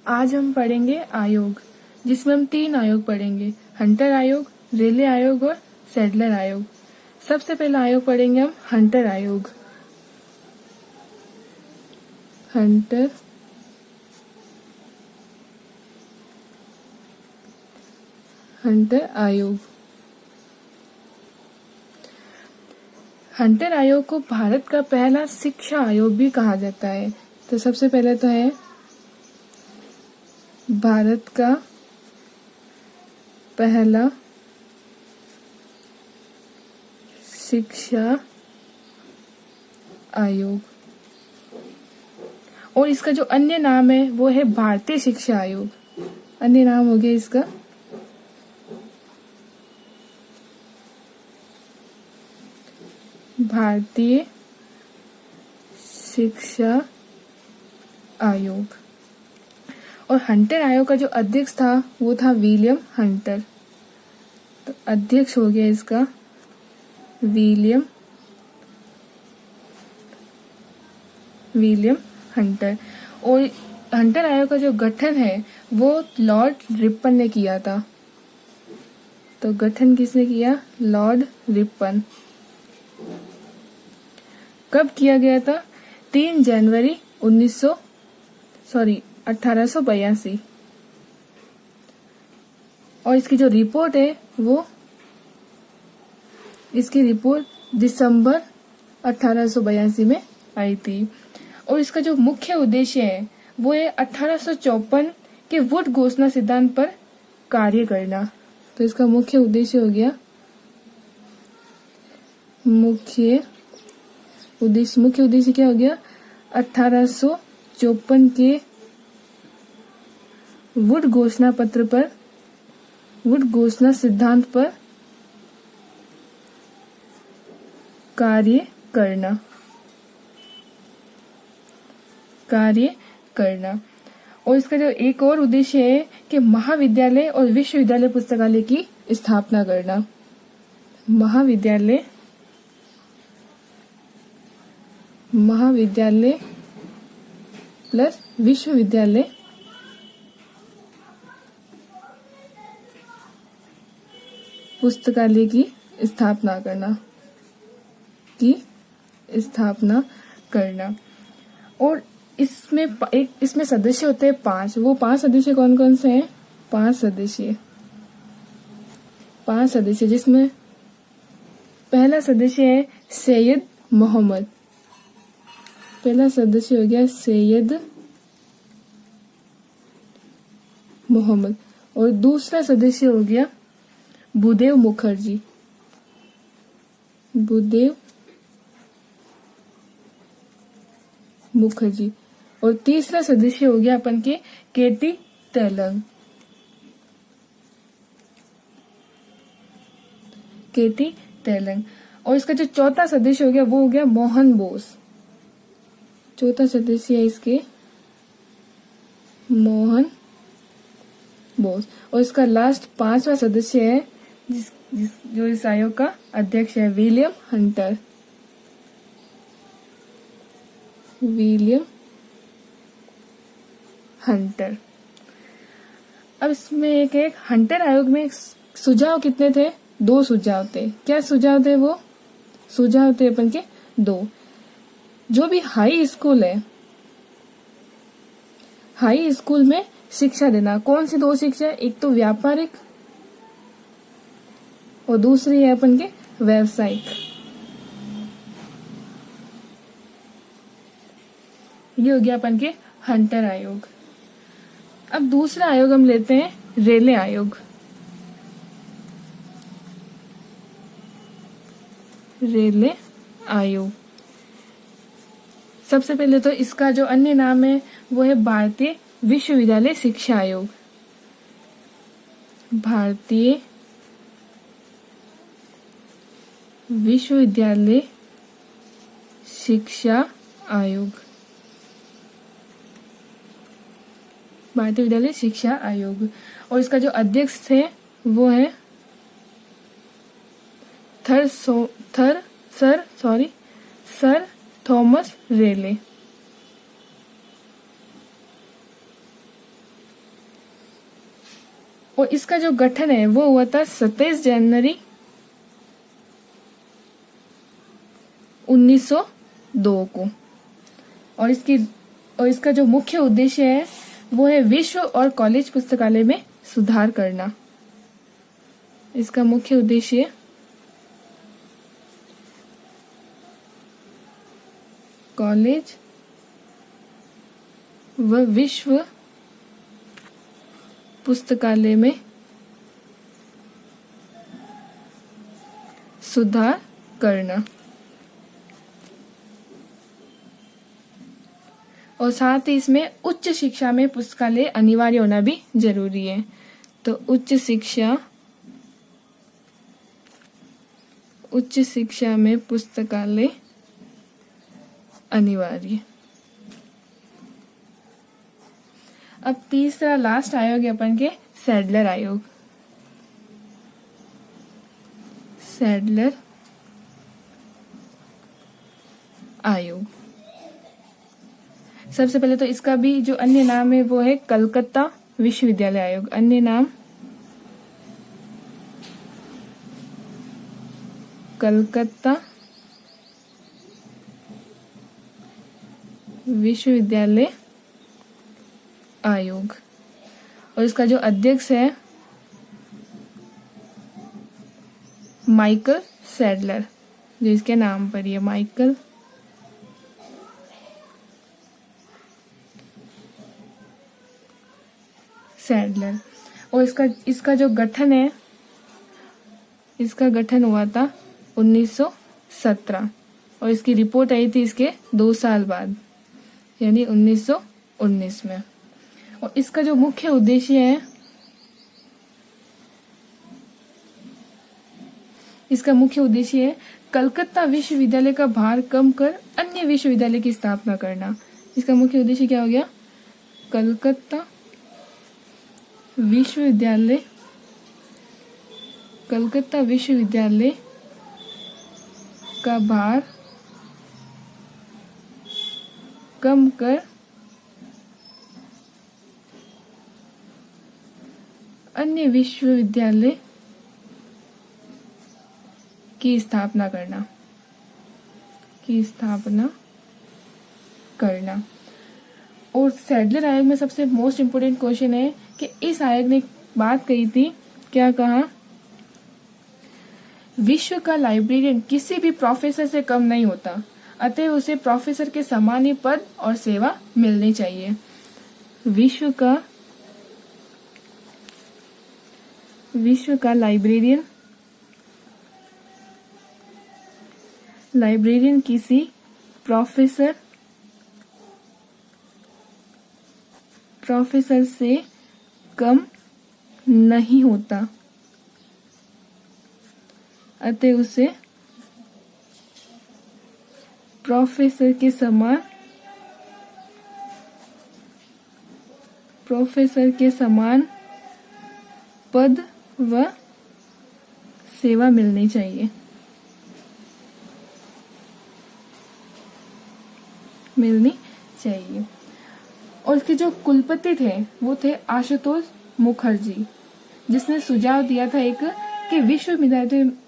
आज हम पढ़ेंगे आयोग, जिसमें हम 3 आयोग पढ़ेंगे, हंटर आयोग, रेले आयोग और सैडलर आयोग। सबसे पहला आयोग पढ़ेंगे हम हंटर आयोग। हंटर आयोग। हंटर आयोग को भारत का पहला शिक्षा आयोग भी कहा जाता है। तो सबसे पहले तो है भारत का पहला शिक्षा आयोग, और इसका जो अन्य नाम है वो है भारतीय शिक्षा आयोग। अन्य नाम हो गया इसका भारतीय शिक्षा आयोग। और हंटर आयोग का जो अध्यक्ष था वो था विलियम हंटर। तो अध्यक्ष हो गया इसका विलियम हंटर। और हंटर आयोग का जो गठन है वो लॉर्ड रिपन ने किया था। तो गठन किसने किया? Lord Ripon. कब किया गया था? 3 जनवरी 1882। और इसकी जो रिपोर्ट है वो इसकी रिपोर्ट दिसंबर 1882 में आई थी। और इसका जो मुख्य उद्देश्य है वो है 1854 के वुड घोषणा सिद्धांत पर कार्य करना। तो इसका मुख्य उद्देश्य हो गया मुख्य उद्देश्य क्या हो गया? 1854 के वुड घोषणा सिद्धांत पर कार्य करना। और इसका जो एक और उद्देश्य है कि महाविद्यालय और विश्वविद्यालय पुस्तकालय की स्थापना करना। महाविद्यालय प्लस विश्वविद्यालय पुस्तकालय की स्थापना करना। और इसमें सदस्य होते हैं 5। वो 5 सदस्य कौन कौन से हैं? 5 सदस्य जिसमें पहला सदस्य है सैयद मोहम्मद। पहला सदस्य हो गया सैयद मोहम्मद। और दूसरा सदस्य हो गया भूदेव मुखर्जी। और तीसरा सदस्य हो गया अपन के केटी तेलंग। और इसका जो चौथा सदस्य हो गया वो हो गया मोहन बोस। चौथा सदस्य है इसके मोहन बोस। और इसका लास्ट 5वां सदस्य है जो इस आयोग का अध्यक्ष है विलियम हंटर। अब इसमें एक हंटर आयोग में सुझाव कितने थे? 2 सुझाव थे। क्या सुझाव थे? वो सुझाव थे अपन के 2। जो भी हाई स्कूल है, हाई स्कूल में शिक्षा देना। कौन सी 2 शिक्षा? एक तो व्यापारिक और दूसरी है अपन के व्यावसायिक। ये हो गया अपन के हंटर आयोग। अब दूसरा आयोग हम लेते हैं रेले आयोग। रेले आयोग सबसे पहले तो इसका जो अन्य नाम है वो है भारतीय विश्वविद्यालय शिक्षा आयोग। भारतीय विश्वविद्यालय शिक्षा आयोग। भारतीय विद्यालय शिक्षा आयोग। और इसका जो अध्यक्ष थे वो है सर थॉमस रेले। और इसका जो गठन है वो हुआ था 27 जनवरी 1902 को। और इसका जो मुख्य उद्देश्य है वो है विश्व और कॉलेज पुस्तकालय में सुधार करना। इसका मुख्य उद्देश्य कॉलेज व विश्व पुस्तकालय में सुधार करना, और साथ ही इसमें उच्च शिक्षा में पुस्तकालय अनिवार्य होना भी जरूरी है। तो उच्च शिक्षा में पुस्तकालय अनिवार्य। अब तीसरा लास्ट आयोग है अपन के सैडलर आयोग। सैडलर आयोग सबसे पहले तो इसका भी जो अन्य नाम है वो है कलकत्ता विश्वविद्यालय आयोग। अन्य नाम कलकत्ता विश्वविद्यालय आयोग, और इसका जो अध्यक्ष है माइकल सैडलर, जो इसके नाम पर ही है, माइकल सैडलर। और इसका जो गठन है, इसका गठन हुआ था 1917 और इसकी रिपोर्ट आई थी इसके 2 साल बाद, यानी 1919 में। और इसका जो मुख्य उद्देश्य है, कलकत्ता विश्वविद्यालय का भार कम कर अन्य विश्वविद्यालय की स्थापना करना। इसका मुख्य उद्देश्य क्या हो गया? कलकत्ता विश्वविद्यालय का भार कम कर अन्य विश्वविद्यालय की स्थापना करना। और सैडलर आयोग में सबसे मोस्ट इम्पोर्टेंट क्वेश्चन है कि इस आयोग ने बात कही थी, क्या कहा? विश्व का लाइब्रेरियन किसी भी प्रोफेसर से कम नहीं होता, अतः उसे प्रोफेसर के समान ही पद और सेवा मिलनी चाहिए। विश्व का लाइब्रेरियन किसी प्रोफेसर से कम नहीं होता, अतः उसे प्रोफेसर के समान पद व सेवा मिलनी चाहिए। और इसके जो कुलपति थे वो थे आशुतोष मुखर्जी, जिसने सुझाव दिया था कि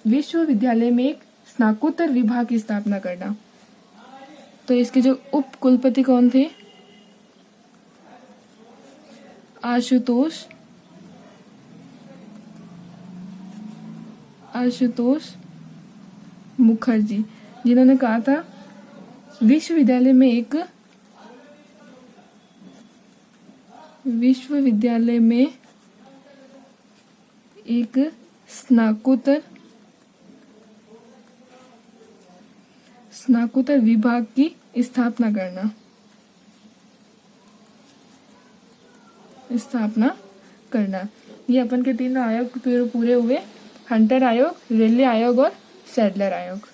विश्वविद्यालय में एक स्नातकोत्तर विभाग की स्थापना करना। तो इसके जो उप कुलपति कौन थे? आशुतोष मुखर्जी, जिन्होंने कहा था विश्वविद्यालय में एक स्नातकोत्तर विभाग की स्थापना करना। ये अपन के 3 आयोग पूरे हुए, हंटर आयोग, रेले आयोग और सैडलर आयोग।